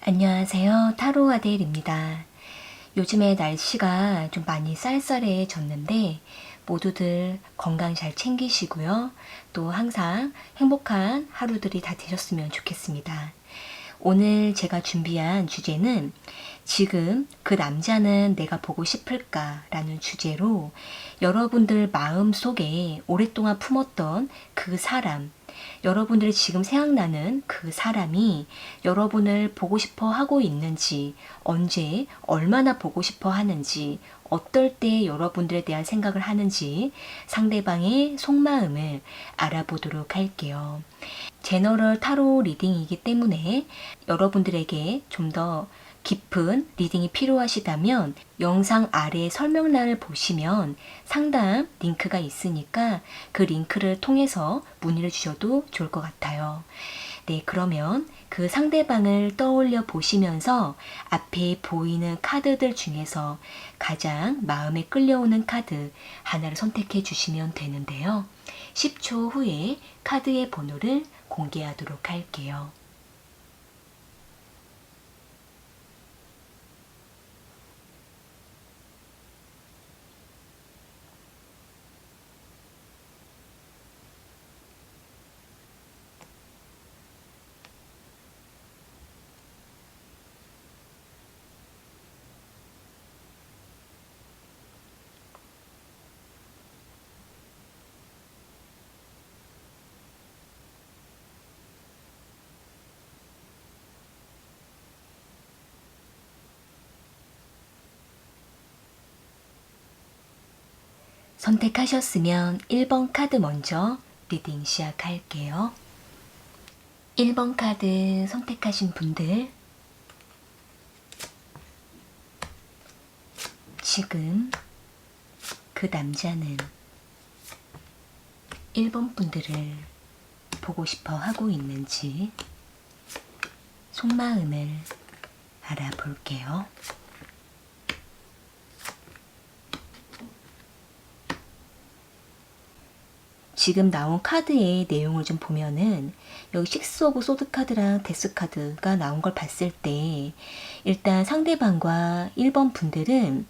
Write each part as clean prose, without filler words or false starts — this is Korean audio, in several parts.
안녕하세요. 타로 아델입니다. 요즘에 날씨가 좀 많이 쌀쌀해졌는데 모두들 건강 잘 챙기시고요. 또 항상 행복한 하루들이 다 되셨으면 좋겠습니다. 오늘 제가 준비한 주제는 지금 그 남자는 내가 보고 싶을까? 라는 주제로 여러분들 마음속에 오랫동안 품었던 그 사람, 여러분들이 지금 생각나는 그 사람이 여러분을 보고 싶어 하고 있는지, 언제, 얼마나 보고 싶어 하는지, 어떨 때 여러분들에 대한 생각을 하는지 상대방의 속마음을 알아보도록 할게요. 제너럴 타로 리딩이기 때문에 여러분들에게 좀 더 깊은 리딩이 필요하시다면 영상 아래 설명란을 보시면 상담 링크가 있으니까 그 링크를 통해서 문의를 주셔도 좋을 것 같아요. 네, 그러면 그 상대방을 떠올려 보시면서 앞에 보이는 카드들 중에서 가장 마음에 끌려오는 카드 하나를 선택해 주시면 되는데요. 10초 후에 카드의 번호를 공개하도록 할게요. 선택하셨으면 1번 카드 먼저 리딩 시작할게요. 1번 카드 선택하신 분들, 지금 그 남자는 1번 분들을 보고 싶어 하고 있는지 속마음을 알아볼게요. 지금 나온 카드의 내용을 좀 보면은 여기 식스 오브 소드 카드랑 데스 카드가 나온 걸 봤을 때 일단 상대방과 1번 분들은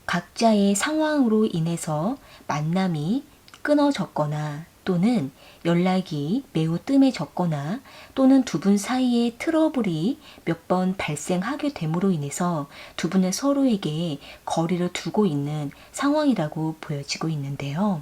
각자의 상황으로 인해서 만남이 끊어졌거나 또는 연락이 매우 뜸해졌거나 또는 두 분 사이에 트러블이 몇 번 발생하게 됨으로 인해서 두 분은 서로에게 거리를 두고 있는 상황이라고 보여지고 있는데요.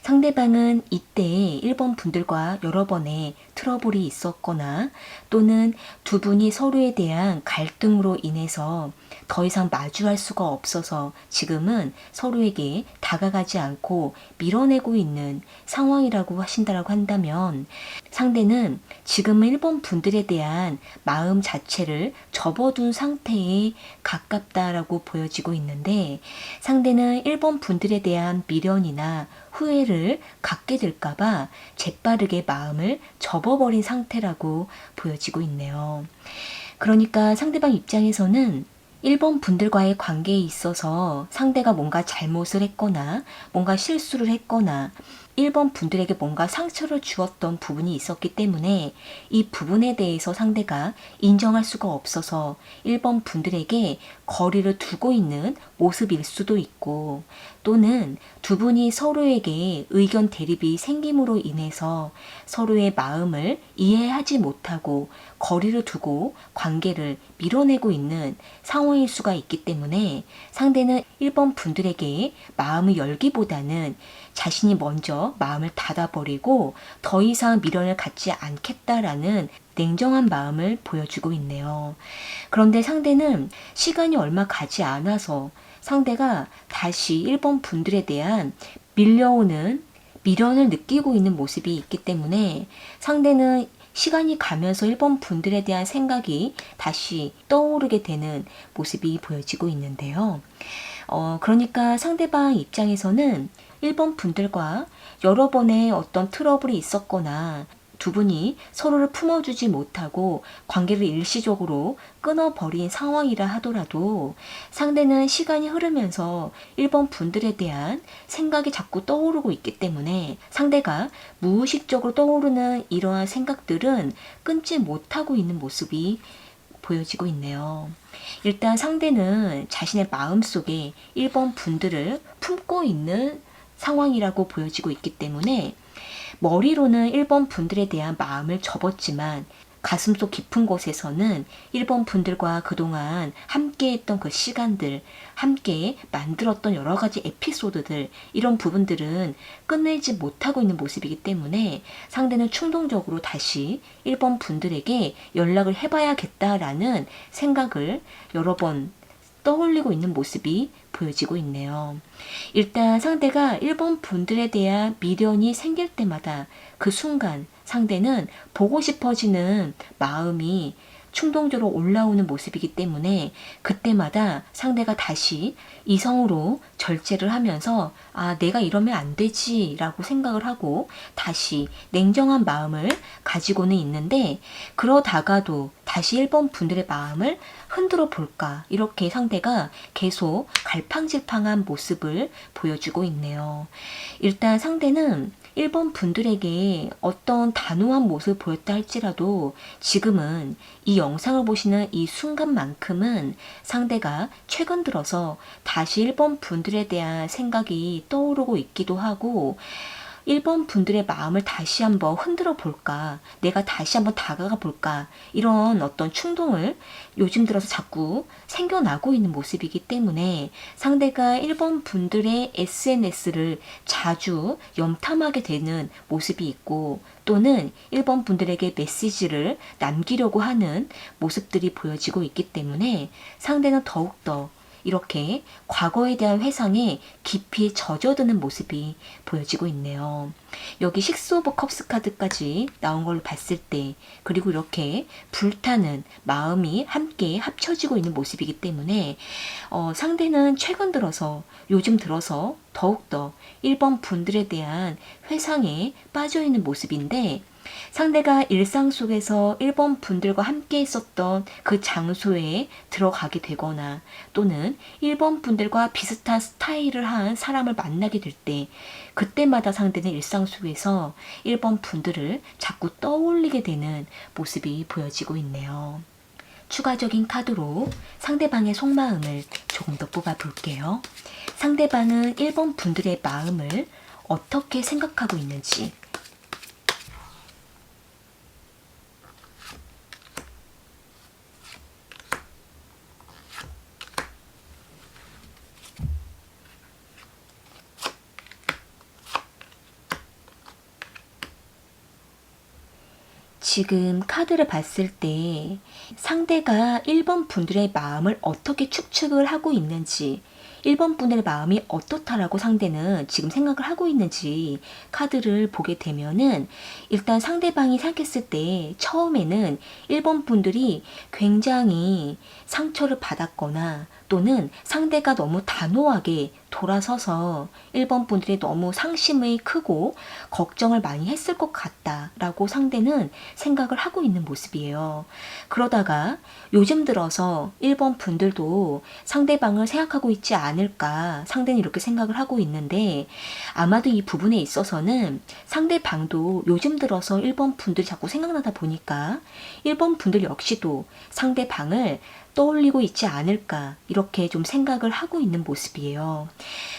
상대방은 이때 1번 분들과 여러 번의 트러블이 있었거나 또는 두 분이 서로에 대한 갈등으로 인해서 더 이상 마주할 수가 없어서 지금은 서로에게 다가가지 않고 밀어내고 있는 상황이라고 하신다고 한다면 상대는 지금은 1번 분들에 대한 마음 자체를 접어둔 상태에 가깝다라고 보여지고 있는데 상대는 1번 분들에 대한 미련이나 후회를 갖게 될까봐 재빠르게 마음을 접어버린 상태라고 보여지고 있네요. 그러니까 상대방 입장에서는 1번 분들과의 관계에 있어서 상대가 뭔가 잘못을 했거나 뭔가 실수를 했거나 1번 분들에게 뭔가 상처를 주었던 부분이 있었기 때문에 이 부분에 대해서 상대가 인정할 수가 없어서 1번 분들에게 거리를 두고 있는 모습일 수도 있고 또는 두 분이 서로에게 의견 대립이 생김으로 인해서 서로의 마음을 이해하지 못하고 거리를 두고 관계를 밀어내고 있는 상황일 수가 있기 때문에 상대는 1번 분들에게 마음을 열기보다는 자신이 먼저 마음을 닫아버리고 더 이상 미련을 갖지 않겠다라는 냉정한 마음을 보여주고 있네요. 그런데 상대는 시간이 얼마 가지 않아서 상대가 다시 1번 분들에 대한 밀려오는 미련을 느끼고 있는 모습이 있기 때문에 상대는 시간이 가면서 1번 분들에 대한 생각이 다시 떠오르게 되는 모습이 보여지고 있는데요. 그러니까 상대방 입장에서는 1번 분들과 여러 번의 어떤 트러블이 있었거나 두 분이 서로를 품어주지 못하고 관계를 일시적으로 끊어버린 상황이라 하더라도 상대는 시간이 흐르면서 1번 분들에 대한 생각이 자꾸 떠오르고 있기 때문에 상대가 무의식적으로 떠오르는 이러한 생각들은 끊지 못하고 있는 모습이 보여지고 있네요. 일단 상대는 자신의 마음속에 1번 분들을 품고 있는 상황이라고 보여지고 있기 때문에 머리로는 1번 분들에 대한 마음을 접었지만 가슴속 깊은 곳에서는 1번 분들과 그동안 함께 했던 그 시간들, 함께 만들었던 여러 가지 에피소드들, 이런 부분들은 끝내지 못하고 있는 모습이기 때문에 상대는 충동적으로 다시 1번 분들에게 연락을 해봐야겠다라는 생각을 여러 번 떠올리고 있는 모습이 보여지고 있네요. 일단 상대가 1번 분들에 대한 미련이 생길 때마다 그 순간 상대는 보고 싶어지는 마음이 충동적으로 올라오는 모습이기 때문에 그때마다 상대가 다시 이성으로 절제를 하면서 내가 이러면 안 되지 라고 생각을 하고 다시 냉정한 마음을 가지고는 있는데 그러다가도 다시 1번 분들의 마음을 흔들어 볼까 이렇게 상대가 계속 갈팡질팡한 모습을 보여주고 있네요. 일단 상대는 1번 분들에게 어떤 단호한 모습을 보였다 할지라도 지금은 이 영상을 보시는 이 순간만큼은 상대가 최근 들어서 다시 1번 분들에 대한 생각이 떠오르고 있기도 하고 1번 분들의 마음을 다시 한번 흔들어 볼까, 내가 다시 한번 다가가 볼까, 이런 어떤 충동을 요즘 들어서 자꾸 생겨나고 있는 모습이기 때문에 상대가 1번 분들의 SNS를 자주 염탐하게 되는 모습이 있고 또는 1번 분들에게 메시지를 남기려고 하는 모습들이 보여지고 있기 때문에 상대는 더욱더 이렇게 과거에 대한 회상에 깊이 젖어드는 모습이 보여지고 있네요. 여기 식스 오브 컵스 카드까지 나온 걸 봤을 때 그리고 이렇게 불타는 마음이 함께 합쳐지고 있는 모습이기 때문에 상대는 최근 들어서 요즘 들어서 더욱더 1번 분들에 대한 회상에 빠져있는 모습인데 상대가 일상 속에서 1번 분들과 함께 있었던 그 장소에 들어가게 되거나 또는 1번 분들과 비슷한 스타일을 한 사람을 만나게 될 때 그때마다 상대는 일상 속에서 1번 분들을 자꾸 떠올리게 되는 모습이 보여지고 있네요. 추가적인 카드로 상대방의 속마음을 조금 더 뽑아 볼게요. 상대방은 1번 분들의 마음을 어떻게 생각하고 있는지 지금 카드를 봤을 때 상대가 1번 분들의 마음을 어떻게 추측을 하고 있는지 1번 분들의 마음이 어떻다라고 상대는 지금 생각을 하고 있는지 카드를 보게 되면은 일단 상대방이 생각했을 때 처음에는 1번 분들이 굉장히 상처를 받았거나 또는 상대가 너무 단호하게 돌아서서 1번 분들이 너무 상심이 크고 걱정을 많이 했을 것 같다라고 상대는 생각을 하고 있는 모습이에요. 그러다가 요즘 들어서 1번 분들도 상대방을 생각하고 있지 않을까 상대는 이렇게 생각을 하고 있는데 아마도 이 부분에 있어서는 상대방도 요즘 들어서 1번 분들이 자꾸 생각나다 보니까 1번 분들 역시도 상대방을 떠올리고 있지 않을까 이렇게 좀 생각을 하고 있는 모습이에요.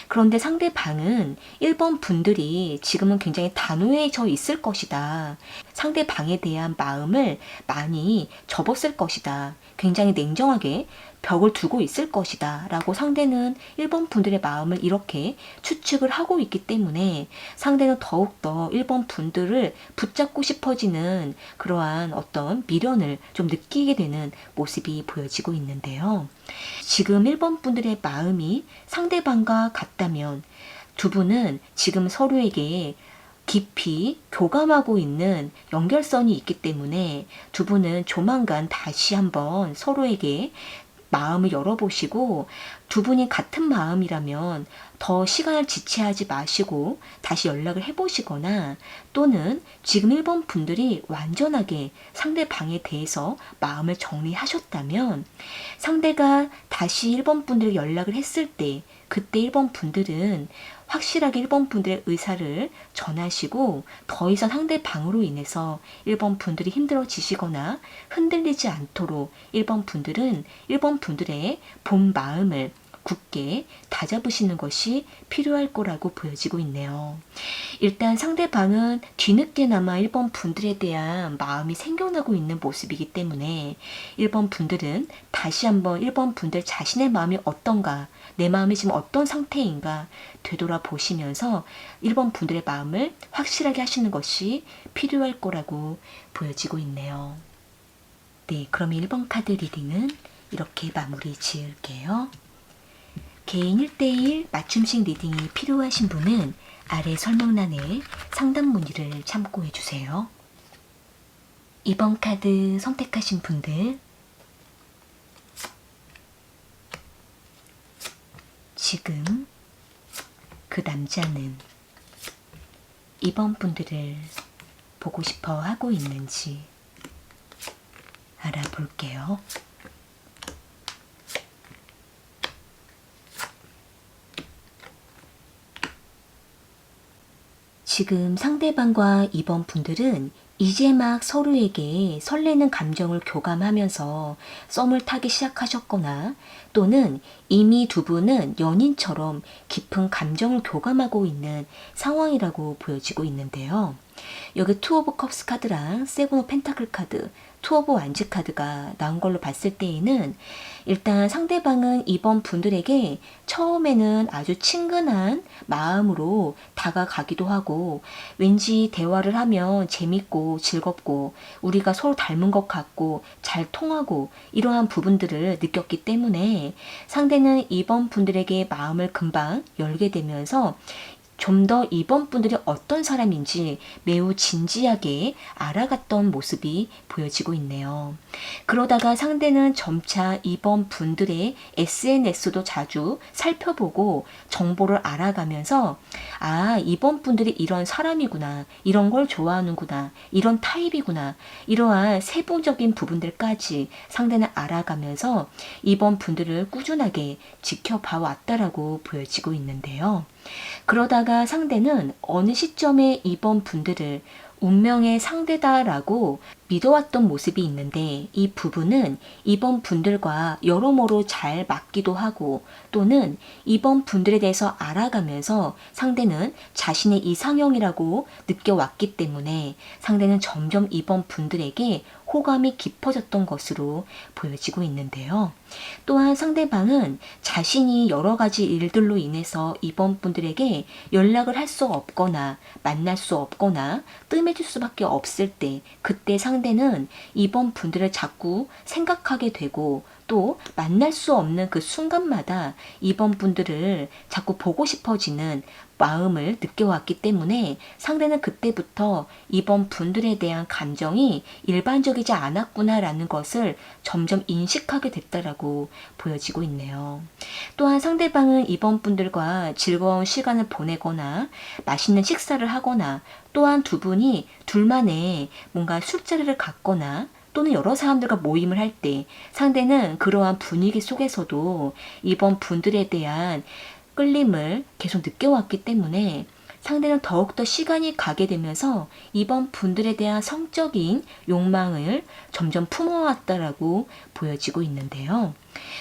그런데 상대방은 1번 분들이 지금은 굉장히 단호해져 있을 것이다. 상대방에 대한 마음을 많이 접었을 것이다. 굉장히 냉정하게 벽을 두고 있을 것이다 라고 상대는 1번 분들의 마음을 이렇게 추측을 하고 있기 때문에 상대는 더욱더 1번 분들을 붙잡고 싶어지는 그러한 어떤 미련을 좀 느끼게 되는 모습이 보여지고 있는데요. 지금 1번 분들의 마음이 상대방과 같다면 두 분은 지금 서로에게 깊이 교감하고 있는 연결선이 있기 때문에 두 분은 조만간 다시 한번 서로에게 마음을 열어보시고 두 분이 같은 마음이라면 더 시간을 지체하지 마시고 다시 연락을 해보시거나 또는 지금 1번 분들이 완전하게 상대방에 대해서 마음을 정리하셨다면 상대가 다시 1번 분들에게 연락을 했을 때 그때 1번 분들은 확실하게 1번 분들의 의사를 전하시고 더 이상 상대방으로 인해서 1번 분들이 힘들어지시거나 흔들리지 않도록 1번 분들은 1번 분들의 본 마음을 굳게 다잡으시는 것이 필요할 거라고 보여지고 있네요. 일단 상대방은 뒤늦게나마 1번 분들에 대한 마음이 생겨나고 있는 모습이기 때문에 1번 분들은 다시 한번 1번 분들 자신의 마음이 어떤가, 내 마음이 지금 어떤 상태인가 되돌아보시면서 1번 분들의 마음을 확실하게 하시는 것이 필요할 거라고 보여지고 있네요. 네, 그럼 1번 카드 리딩은 이렇게 마무리 지을게요. 개인 1대1 맞춤식 리딩이 필요하신 분은 아래 설명란에 상담 문의를 참고해 주세요. 2번 카드 선택하신 분들, 지금 그 남자는 2번 분들을 보고 싶어 하고 있는지 알아볼게요. 지금 상대방과 2번 분들은 이제 막 서로에게 설레는 감정을 교감하면서 썸을 타기 시작하셨거나 또는 이미 두 분은 연인처럼 깊은 감정을 교감하고 있는 상황이라고 보여지고 있는데요. 여기 투 오브 컵스 카드랑 세븐 오브 펜타클 카드, 투 오브 완즈 카드가 나온 걸로 봤을 때에는 일단 상대방은 이번 분들에게 처음에는 아주 친근한 마음으로 다가가기도 하고 왠지 대화를 하면 재밌고 즐겁고 우리가 서로 닮은 것 같고 잘 통하고 이러한 부분들을 느꼈기 때문에 상대는 이번 분들에게 마음을 금방 열게 되면서 좀 더 이번 분들이 어떤 사람인지 매우 진지하게 알아갔던 모습이 보여지고 있네요. 그러다가 상대는 점차 이번 분들의 SNS도 자주 살펴보고 정보를 알아가면서 아, 이번 분들이 이런 사람이구나, 이런 걸 좋아하는구나, 이런 타입이구나, 이러한 세부적인 부분들까지 상대는 알아가면서 이번 분들을 꾸준하게 지켜봐 왔다라고 보여지고 있는데요. 그러다가 상대는 어느 시점에 이번 분들을 운명의 상대다라고 믿어왔던 모습이 있는데 이 부분은 이번 분들과 여러모로 잘 맞기도 하고 또는 이번 분들에 대해서 알아가면서 상대는 자신의 이상형이라고 느껴왔기 때문에 상대는 점점 이번 분들에게 호감이 깊어졌던 것으로 보여지고 있는데요. 또한 상대방은 자신이 여러 가지 일들로 인해서 이번 분들에게 연락을 할 수 없거나 만날 수 없거나 뜸해질 수밖에 없을 때 그때 상대는 이번 분들을 자꾸 생각하게 되고 또 만날 수 없는 그 순간마다 이번 분들을 자꾸 보고 싶어지는 마음을 느껴왔기 때문에 상대는 그때부터 이번 분들에 대한 감정이 일반적이지 않았구나라는 것을 점점 인식하게 됐다라고 보여지고 있네요. 또한 상대방은 이번 분들과 즐거운 시간을 보내거나 맛있는 식사를 하거나 또한 두 분이 둘만의 뭔가 술자리를 갖거나 또는 여러 사람들과 모임을 할 때 상대는 그러한 분위기 속에서도 이번 분들에 대한 끌림을 계속 느껴왔기 때문에 상대는 더욱더 시간이 가게 되면서 이번 분들에 대한 성적인 욕망을 점점 품어왔다라고 보여지고 있는데요.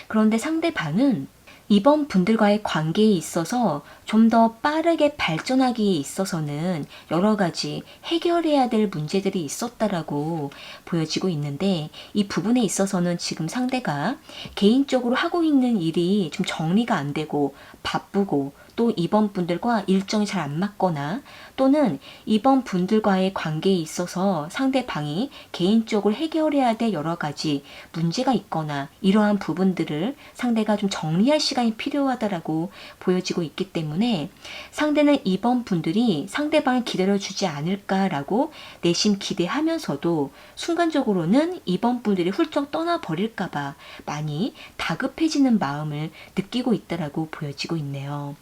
그런데 상대방은 이번 분들과의 관계에 있어서 좀 더 빠르게 발전하기에 있어서는 여러 가지 해결해야 될 문제들이 있었다라고 보여지고 있는데 이 부분에 있어서는 지금 상대가 개인적으로 하고 있는 일이 좀 정리가 안 되고 바쁘고 또 2번 분들과 일정이 잘 안 맞거나 또는 2번 분들과의 관계에 있어서 상대방이 개인적으로 해결해야 될 여러 가지 문제가 있거나 이러한 부분들을 상대가 좀 정리할 시간이 필요하다라고 보여지고 있기 때문에 상대는 2번 분들이 상대방을 기다려주지 않을까라고 내심 기대하면서도 순간적으로는 2번 분들이 훌쩍 떠나버릴까봐 많이 다급해지는 마음을 느끼고 있다라고 보여지고 있네요.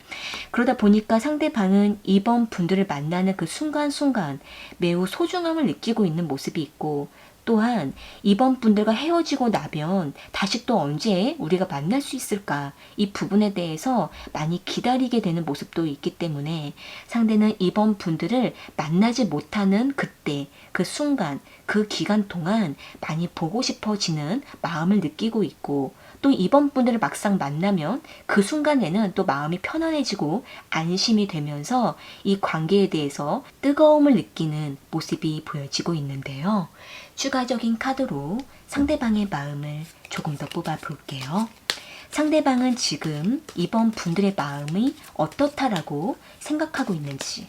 그러다 보니까 상대방은 2번 분들을 만나는 그 순간순간 매우 소중함을 느끼고 있는 모습이 있고 또한 2번 분들과 헤어지고 나면 다시 또 언제 우리가 만날 수 있을까 이 부분에 대해서 많이 기다리게 되는 모습도 있기 때문에 상대는 2번 분들을 만나지 못하는 그때 그 순간 그 기간 동안 많이 보고 싶어지는 마음을 느끼고 있고 또 2번 분들을 막상 만나면 그 순간에는 또 마음이 편안해지고 안심이 되면서 이 관계에 대해서 뜨거움을 느끼는 모습이 보여지고 있는데요. 추가적인 카드로 상대방의 마음을 조금 더 뽑아 볼게요. 상대방은 지금 2번 분들의 마음이 어떻다라고 생각하고 있는지.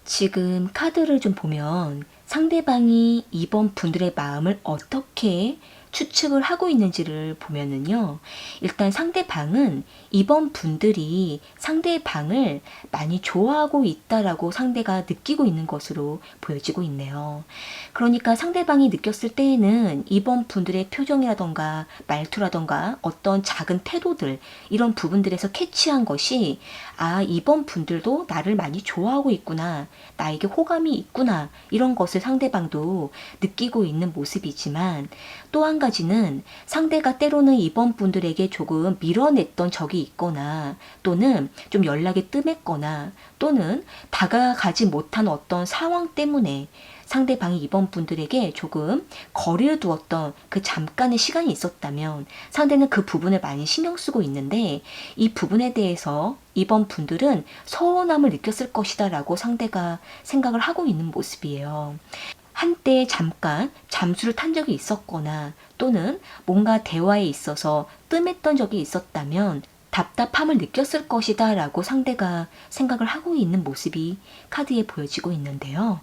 지금 카드를 좀 보면 상대방이 2번 분들의 마음을 어떻게 추측을 하고 있는지를 보면은요. 일단 상대방은 2번 분들이 상대방을 많이 좋아하고 있다라고 상대가 느끼고 있는 것으로 보여지고 있네요. 그러니까 상대방이 느꼈을 때에는 2번 분들의 표정이라던가 말투라던가 어떤 작은 태도들 이런 부분들에서 캐치한 것이 2번 분들도 나를 많이 좋아하고 있구나. 나에게 호감이 있구나. 이런 것을 상대방도 느끼고 있는 모습이지만 또 한 가지는 상대가 때로는 2번 분들에게 조금 밀어냈던 적이 있거나 또는 좀 연락이 뜸했거나 또는 다가가지 못한 어떤 상황 때문에 상대방이 2번 분들에게 조금 거리를 두었던 그 잠깐의 시간이 있었다면 상대는 그 부분을 많이 신경 쓰고 있는데 이 부분에 대해서 2번 분들은 서운함을 느꼈을 것이다 라고 상대가 생각을 하고 있는 모습이에요. 한때 잠깐 잠수를 탄 적이 있었거나 또는 뭔가 대화에 있어서 뜸했던 적이 있었다면 답답함을 느꼈을 것이다 라고 상대가 생각을 하고 있는 모습이 카드에 보여지고 있는데요.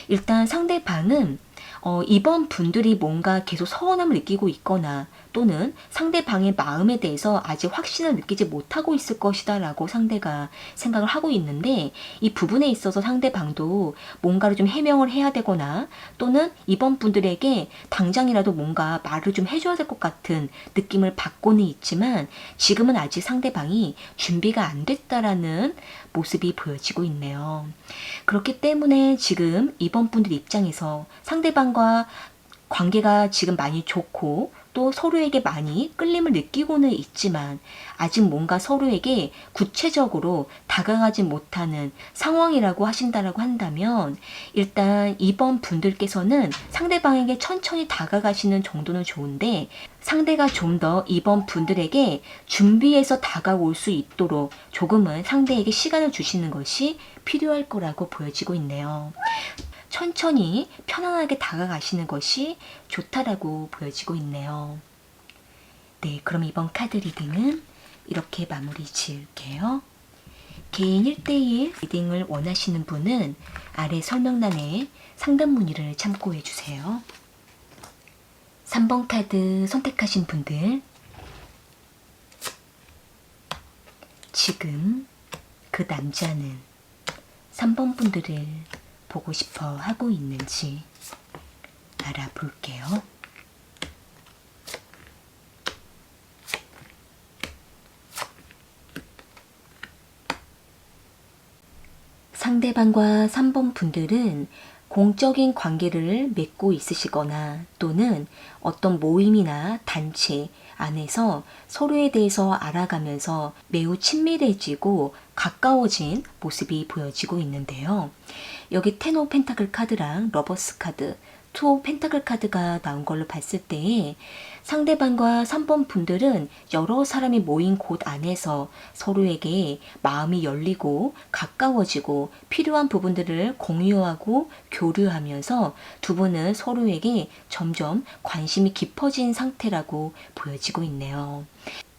일단 상대방은 2번 분들이 뭔가 계속 서운함을 느끼고 있거나 또는 상대방의 마음에 대해서 아직 확신을 느끼지 못하고 있을 것이다 라고 상대가 생각을 하고 있는데 이 부분에 있어서 상대방도 뭔가를 좀 해명을 해야 되거나 또는 2번 분들에게 당장이라도 뭔가 말을 좀 해줘야 될 것 같은 느낌을 받고는 있지만 지금은 아직 상대방이 준비가 안 됐다라는 모습이 보여지고 있네요. 그렇기 때문에 지금 2번 분들 입장에서 상대방과 관계가 지금 많이 좋고 또 서로에게 많이 끌림을 느끼고는 있지만 아직 뭔가 서로에게 구체적으로 다가가지 못하는 상황이라고 하신다라고 한다면 일단 2번 분들께서는 상대방에게 천천히 다가가시는 정도는 좋은데 상대가 좀 더 2번 분들에게 준비해서 다가올 수 있도록 조금은 상대에게 시간을 주시는 것이 필요할 거라고 보여지고 있네요. 천천히 편안하게 다가가시는 것이 좋다라고 보여지고 있네요. 네, 그럼 이번 카드 리딩은 이렇게 마무리 지을게요. 개인 1대1 리딩을 원하시는 분은 아래 설명란에 상담 문의를 참고해 주세요. 3번 카드 선택하신 분들, 지금 그 남자는 3번 분들을 보고 싶어 하고 있는지 알아볼게요. 상대방과 3번 분들은 공적인 관계를 맺고 있으시거나 또는 어떤 모임이나 단체 안에서 서로에 대해서 알아가면서 매우 친밀해지고 가까워진 모습이 보여지고 있는데요. 여기 텐 오브 펜타클 카드랑 러버스 카드 투 펜타클 카드가 나온 걸로 봤을 때 상대방과 3번 분들은 여러 사람이 모인 곳 안에서 서로에게 마음이 열리고 가까워지고 필요한 부분들을 공유하고 교류하면서 두 분은 서로에게 점점 관심이 깊어진 상태라고 보여지고 있네요.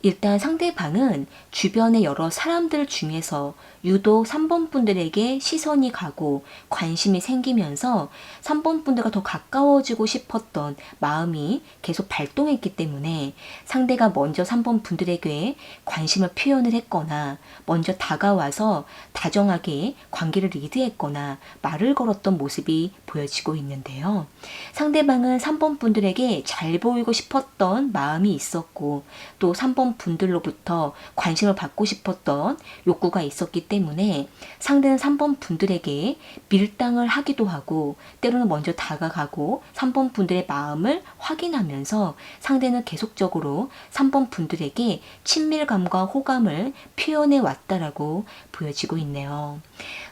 일단 상대방은 주변의 여러 사람들 중에서 유독 3번 분들에게 시선이 가고 관심이 생기면서 3번 분들과 더 가까워지고 싶었던 마음이 계속 발동했기 때문에 상대가 먼저 3번 분들에게 관심을 표현을 했거나 먼저 다가와서 다정하게 관계를 리드했거나 말을 걸었던 모습이 보여지고 있는데요. 상대방은 3번 분들에게 잘 보이고 싶었던 마음이 있었고 또 3번 분들로부터 관심을 받고 싶었던 욕구가 있었기 때문에 상대는 3번 분들에게 밀당을 하기도 하고 때로는 먼저 다가가고 3번 분들의 마음을 확인하면서 상대는 계속적으로 3번 분들에게 친밀감과 호감을 표현해 왔다라고 보여지고 있네요.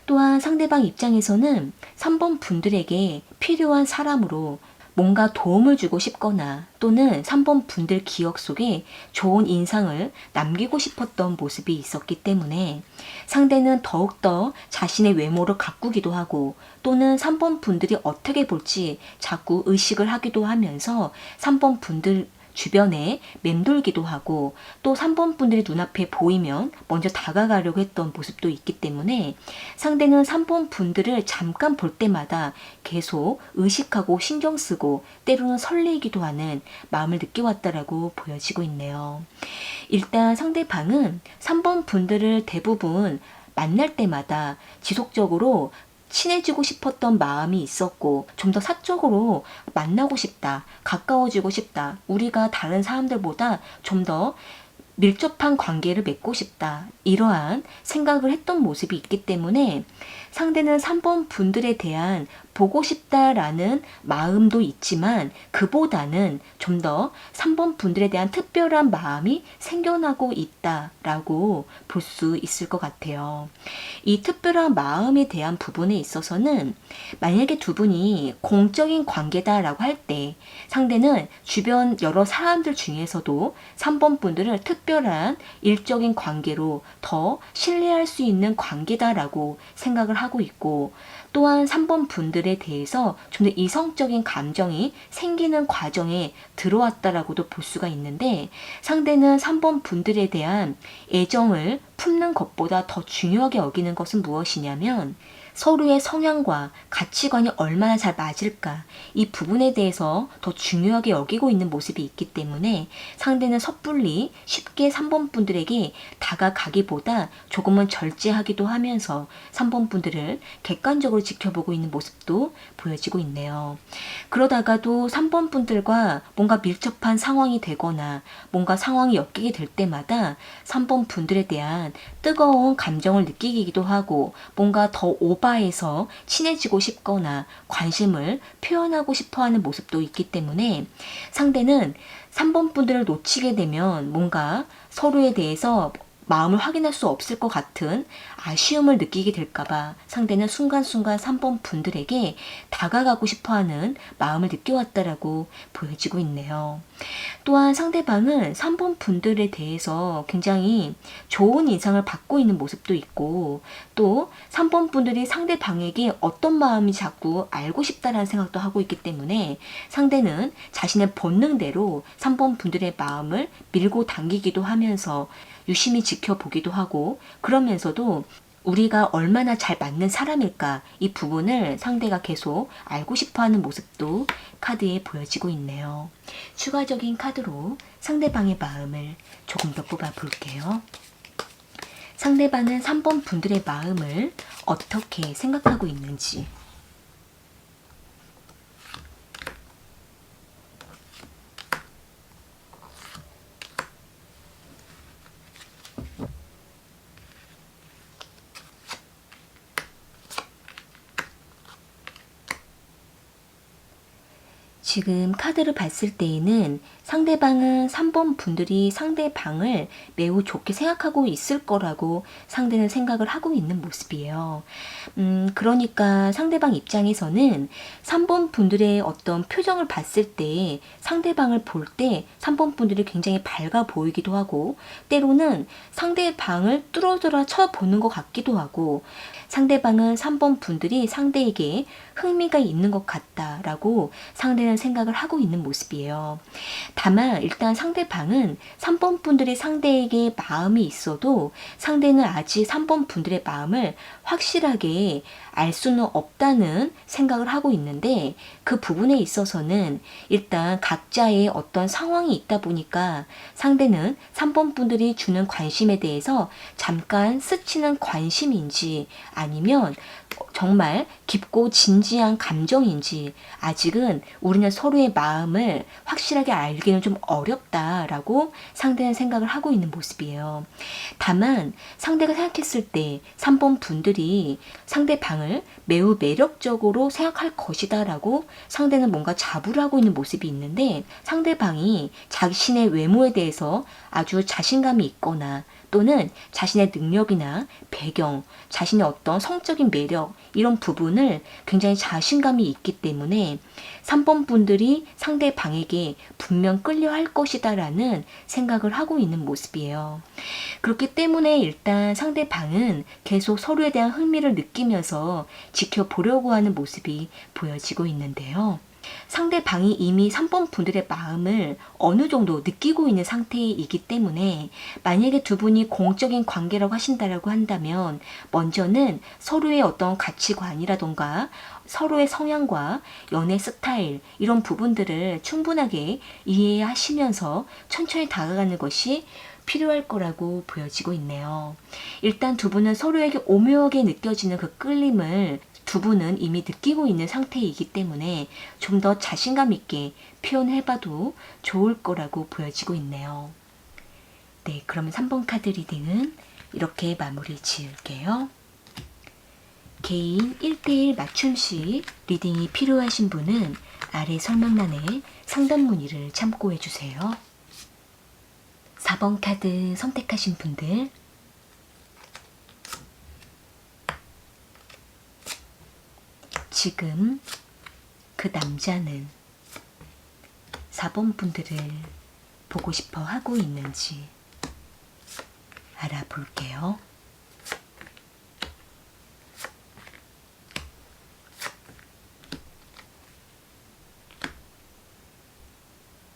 또한 상대방 입장에서는 3번 분들에게 필요한 사람으로 뭔가 도움을 주고 싶거나 또는 3번 분들 기억 속에 좋은 인상을 남기고 싶었던 모습이 있었기 때문에 상대는 더욱더 자신의 외모를 가꾸기도 하고 또는 3번 분들이 어떻게 볼지 자꾸 의식을 하기도 하면서 3번 분들 주변에 맴돌기도 하고 또 3번 분들이 눈앞에 보이면 먼저 다가가려고 했던 모습도 있기 때문에 상대는 3번 분들을 잠깐 볼 때마다 계속 의식하고 신경 쓰고 때로는 설레기도 하는 마음을 느껴왔다라고 보여지고 있네요. 일단 상대방은 3번 분들을 대부분 만날 때마다 지속적으로 친해지고 싶었던 마음이 있었고 좀 더 사적으로 만나고 싶다, 가까워지고 싶다, 우리가 다른 사람들보다 좀 더 밀접한 관계를 맺고 싶다, 이러한 생각을 했던 모습이 있기 때문에 상대는 3번 분들에 대한 보고 싶다라는 마음도 있지만 그보다는 좀 더 3번 분들에 대한 특별한 마음이 생겨나고 있다라고 볼 수 있을 것 같아요. 이 특별한 마음에 대한 부분에 있어서는 만약에 두 분이 공적인 관계다라고 할 때 상대는 주변 여러 사람들 중에서도 3번 분들을 특별한 일적인 관계로 더 신뢰할 수 있는 관계다라고 생각을 하고 있고 또한 3번 분들에 대해서 좀 더 이성적인 감정이 생기는 과정에 들어왔다라고도 볼 수가 있는데 상대는 3번 분들에 대한 애정을 품는 것보다 더 중요하게 여기는 것은 무엇이냐면 서로의 성향과 가치관이 얼마나 잘 맞을까 이 부분에 대해서 더 중요하게 여기고 있는 모습이 있기 때문에 상대는 섣불리 쉽게 3번 분들에게 다가가기보다 조금은 절제하기도 하면서 3번 분들을 객관적으로 지켜보고 있는 모습도 보여지고 있네요. 그러다가도 3번 분들과 뭔가 밀접한 상황이 되거나 뭔가 상황이 엮이게 될 때마다 3번 분들에 대한 뜨거운 감정을 느끼기도 하고 뭔가 더 오바해서 친해지고 싶거나 관심을 표현하고 싶어하는 모습도 있기 때문에 상대는 3번 분들을 놓치게 되면 뭔가 서로에 대해서 마음을 확인할 수 없을 것 같은 아쉬움을 느끼게 될까봐 상대는 순간순간 3번 분들에게 다가가고 싶어하는 마음을 느껴왔다라고 보여지고 있네요. 또한 상대방은 3번 분들에 대해서 굉장히 좋은 인상을 받고 있는 모습도 있고 또 3번 분들이 상대방에게 어떤 마음이 자꾸 알고 싶다라는 생각도 하고 있기 때문에 상대는 자신의 본능대로 3번 분들의 마음을 밀고 당기기도 하면서 유심히 지켜보기도 하고 그러면서도 우리가 얼마나 잘 맞는 사람일까 이 부분을 상대가 계속 알고 싶어하는 모습도 카드에 보여지고 있네요. 추가적인 카드로 상대방의 마음을 조금 더 뽑아 볼게요. 상대방은 3번 분들의 마음을 어떻게 생각하고 있는지 지금 카드를 봤을 때에는 상대방은 3번 분들이 상대방을 매우 좋게 생각하고 있을 거라고 상대는 생각을 하고 있는 모습이에요. 그러니까 상대방 입장에서는 3번 분들의 어떤 표정을 봤을 때 상대방을 볼 때 3번 분들이 굉장히 밝아 보이기도 하고 때로는 상대방을 뚫어져라 쳐보는 것 같기도 하고 상대방은 3번 분들이 상대에게 흥미가 있는 것 같다라고 상대는 생각을 하고 있는 모습이에요. 다만 일단 상대방은 3번 분들이 상대에게 마음이 있어도 상대는 아직 3번 분들의 마음을 확실하게 알 수는 없다는 생각을 하고 있는데 그 부분에 있어서는 일단 각자의 어떤 상황이 있다 보니까 상대는 3번 분들이 주는 관심에 대해서 잠깐 스치는 관심인지 아니면 정말 깊고 진지한 감정인지 아직은 우리는 서로의 마음을 확실하게 알기는 좀 어렵다라고 상대는 생각을 하고 있는 모습이에요. 다만 상대가 생각했을 때 3번 분들이 상대방을 매우 매력적으로 생각할 것이다 라고 상대는 뭔가 자부를 하고 있는 모습이 있는데 상대방이 자신의 외모에 대해서 아주 자신감이 있거나 또는 자신의 능력이나 배경, 자신의 어떤 성적인 매력 이런 부분을 굉장히 자신감이 있기 때문에 3번 분들이 상대방에게 분명 끌려할 것이다 라는 생각을 하고 있는 모습이에요. 그렇기 때문에 일단 상대방은 계속 서로에 대한 흥미를 느끼면서 지켜보려고 하는 모습이 보여지고 있는데요. 상대방이 이미 3번 분들의 마음을 어느 정도 느끼고 있는 상태이기 때문에 만약에 두 분이 공적인 관계라고 하신다라고 한다면 먼저는 서로의 어떤 가치관이라던가 서로의 성향과 연애 스타일 이런 부분들을 충분하게 이해하시면서 천천히 다가가는 것이 필요할 거라고 보여지고 있네요. 일단 두 분은 서로에게 오묘하게 느껴지는 그 끌림을 두 분은 이미 느끼고 있는 상태이기 때문에 좀 더 자신감 있게 표현해봐도 좋을 거라고 보여지고 있네요. 네, 그러면 3번 카드 리딩은 이렇게 마무리 지을게요. 개인 1대1 맞춤식 리딩이 필요하신 분은 아래 설명란에 상담 문의를 참고해주세요. 4번 카드 선택하신 분들 지금 그 남자는 4번 분들을 보고 싶어 하고 있는지 알아볼게요.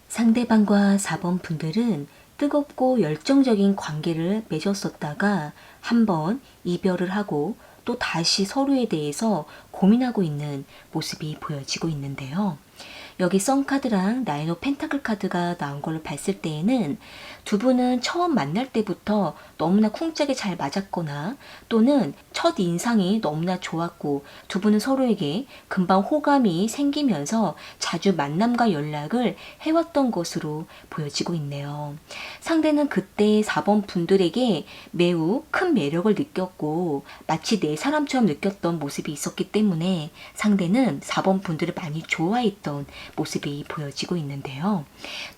상대방과 4번 분들은 뜨겁고 열정적인 관계를 맺었었다가 한번 이별을 하고 또 다시 서로에 대해서 고민하고 있는 모습이 보여지고 있는데요. 여기 썬카드랑 나인 오브 펜타클 카드가 나온 걸로 봤을 때에는 두 분은 처음 만날 때부터 너무나 쿵짝이 잘 맞았거나 또는 첫 인상이 너무나 좋았고 두 분은 서로에게 금방 호감이 생기면서 자주 만남과 연락을 해왔던 것으로 보여지고 있네요. 상대는 그때 4번 분들에게 매우 큰 매력을 느꼈고 마치 내 사람처럼 느꼈던 모습이 있었기 때문에 상대는 4번 분들을 많이 좋아했던 모습이 보여지고 있는데요.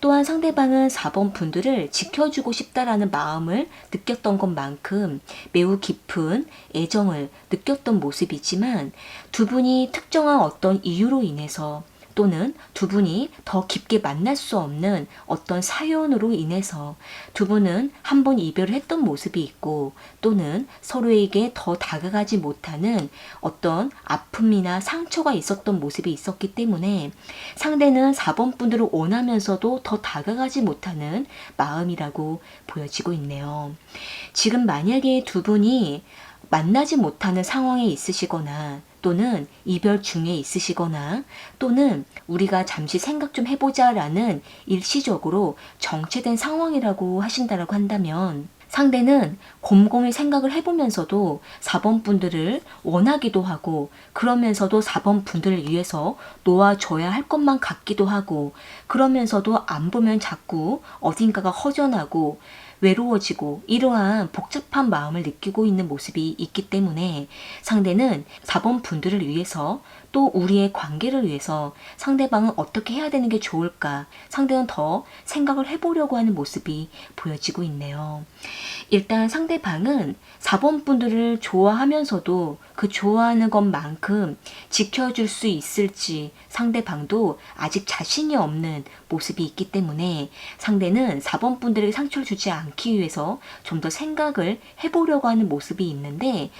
또한 상대방은 4번 분들을 지켜주고 싶다라는 마음을 느꼈던 것만큼 매우 깊은 애정을 느꼈던 모습이지만 두 분이 특정한 어떤 이유로 인해서 또는 두 분이 더 깊게 만날 수 없는 어떤 사연으로 인해서 두 분은 한 번 이별을 했던 모습이 있고 또는 서로에게 더 다가가지 못하는 어떤 아픔이나 상처가 있었던 모습이 있었기 때문에 상대는 4번 분들을 원하면서도 더 다가가지 못하는 마음이라고 보여지고 있네요. 지금 만약에 두 분이 만나지 못하는 상황에 있으시거나 또는 이별 중에 있으시거나 또는 우리가 잠시 생각 좀 해보자 라는 일시적으로 정체된 상황이라고 하신다라고 한다면 상대는 곰곰이 생각을 해보면서도 4번 분들을 원하기도 하고 그러면서도 4번 분들을 위해서 놓아줘야 할 것만 같기도 하고 그러면서도 안 보면 자꾸 어딘가가 허전하고 외로워지고 이러한 복잡한 마음을 느끼고 있는 모습이 있기 때문에 상대는 4번 분들을 위해서 또 우리의 관계를 위해서 상대방은 어떻게 해야 되는 게 좋을까 상대는 더 생각을 해보려고 하는 모습이 보여지고 있네요. 일단 상대방은 4번 분들을 좋아하면서도 그 좋아하는 것만큼 지켜줄 수 있을지 상대방도 아직 자신이 없는 모습이 있기 때문에 상대는 4번 분들에게 상처를 주지 않기 위해서 좀 더 생각을 해보려고 하는 모습이 있는데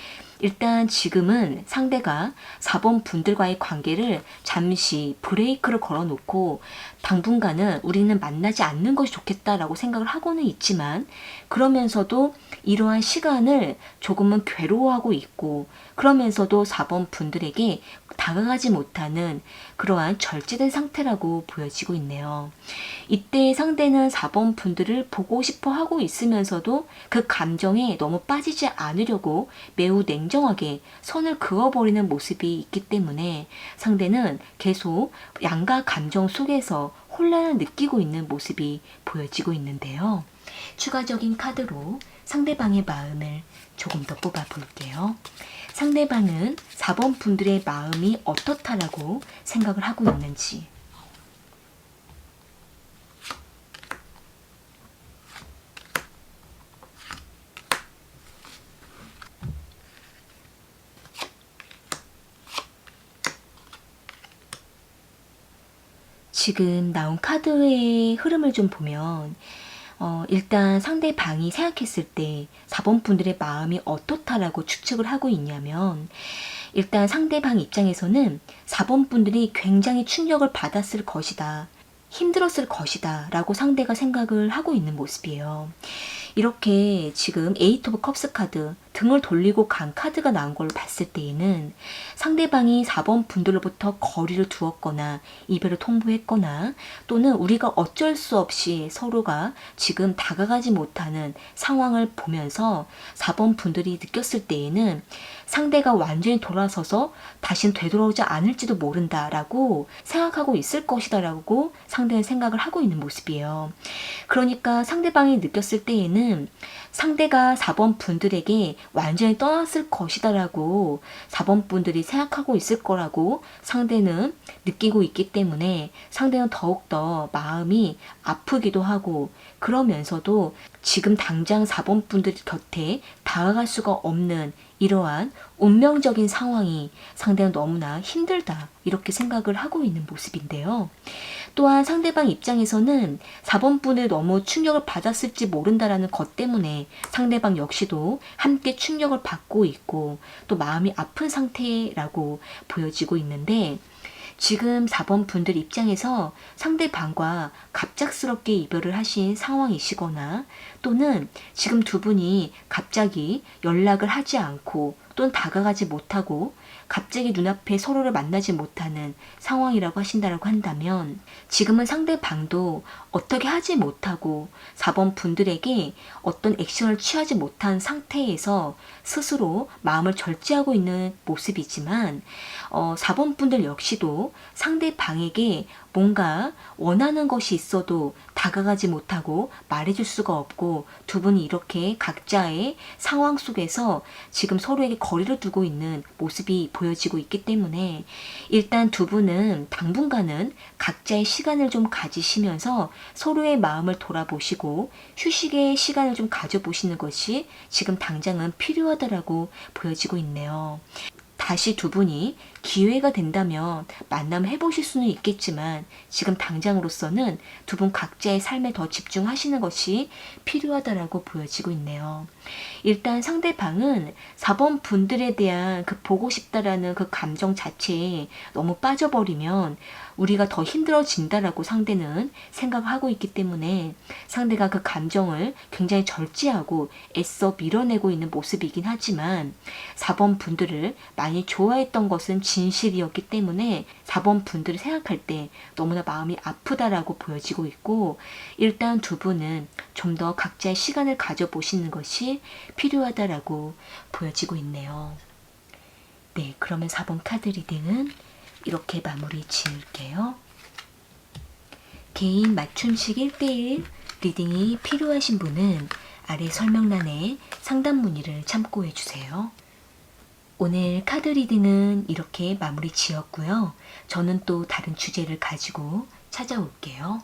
일단 지금은 상대가 4번 분들과의 관계를 잠시 브레이크를 걸어놓고 당분간은 우리는 만나지 않는 것이 좋겠다라고 생각을 하고는 있지만 그러면서도 이러한 시간을 조금은 괴로워하고 있고 그러면서도 4번 분들에게 다가가지 못하는 그러한 절제된 상태라고 보여지고 있네요. 이때 상대는 4번 분들을 보고 싶어 하고 있으면서도 그 감정에 너무 빠지지 않으려고 매우 냉정하게 선을 그어버리는 모습이 있기 때문에 상대는 계속 양가 감정 속에서 혼란을 느끼고 있는 모습이 보여지고 있는데요. 추가적인 카드로 상대방의 마음을 조금 더 뽑아 볼게요. 상대방은 4번 분들의 마음이 어떻다라고 생각을 하고 있는지. 지금 나온 카드의 흐름을 좀 보면 일단 상대방이 생각했을 때 4번 분들의 마음이 어떻다라고 추측을 하고 있냐면 일단 상대방 입장에서는 4번 분들이 굉장히 충격을 받았을 것이다. 힘들었을 것이다 라고 상대가 생각을 하고 있는 모습이에요. 이렇게 지금 에이트 오브 컵스 카드 등을 돌리고 간 카드가 나온 걸 봤을 때에는 상대방이 4번 분들로부터 거리를 두었거나 이별을 통보했거나 또는 우리가 어쩔 수 없이 서로가 지금 다가가지 못하는 상황을 보면서 4번 분들이 느꼈을 때에는 상대가 완전히 돌아서서 다시는 되돌아오지 않을지도 모른다라고 생각하고 있을 것이다라고 상대는 생각을 하고 있는 모습이에요. 그러니까 상대방이 느꼈을 때에는 상대가 4번 분들에게 완전히 떠났을 것이다라고 4번 분들이 생각하고 있을 거라고 상대는 느끼고 있기 때문에 상대는 더욱더 마음이 아프기도 하고 그러면서도 지금 당장 4번 분들 곁에 다가갈 수가 없는 이러한 운명적인 상황이 상대는 너무나 힘들다 이렇게 생각을 하고 있는 모습인데요. 또한 상대방 입장에서는 4번 분을 너무 충격을 받았을지 모른다라는 것 때문에 상대방 역시도 함께 충격을 받고 있고 또 마음이 아픈 상태라고 보여지고 있는데 지금 4번 분들 입장에서 상대방과 갑작스럽게 이별을 하신 상황이시거나 또는 지금 두 분이 갑자기 연락을 하지 않고 또는 다가가지 못하고 갑자기 눈앞에 서로를 만나지 못하는 상황이라고 하신다고 한다면 지금은 상대방도 어떻게 하지 못하고 4번 분들에게 어떤 액션을 취하지 못한 상태에서 스스로 마음을 절제하고 있는 모습이지만 4번 분들 역시도 상대방에게 뭔가 원하는 것이 있어도 다가가지 못하고 말해줄 수가 없고 두 분이 이렇게 각자의 상황 속에서 지금 서로에게 거리를 두고 있는 모습이 보여지고 있기 때문에 일단 두 분은 당분간은 각자의 시간을 좀 가지시면서 서로의 마음을 돌아보시고 휴식의 시간을 좀 가져보시는 것이 지금 당장은 필요하다라고 보여지고 있네요. 다시 두 분이 기회가 된다면 만남을 해보실 수는 있겠지만 지금 당장으로서는 두 분 각자의 삶에 더 집중하시는 것이 필요하다라고 보여지고 있네요. 일단 상대방은 4번 분들에 대한 그 보고 싶다라는 그 감정 자체에 너무 빠져버리면 우리가 더 힘들어진다라고 상대는 생각하고 있기 때문에 상대가 그 감정을 굉장히 절제하고 애써 밀어내고 있는 모습이긴 하지만 4번 분들을 많이 좋아했던 것은 진실이었기 때문에 4번 분들을 생각할 때 너무나 마음이 아프다라고 보여지고 있고 일단 두 분은 좀 더 각자의 시간을 가져보시는 것이 필요하다라고 보여지고 있네요. 네, 그러면 4번 카드 리딩은 이렇게 마무리 지을게요. 개인 맞춤식 1대1 리딩이 필요하신 분은 아래 설명란에 상담 문의를 참고해 주세요. 오늘 카드 리딩은 이렇게 마무리 지었고요. 저는 또 다른 주제를 가지고 찾아올게요.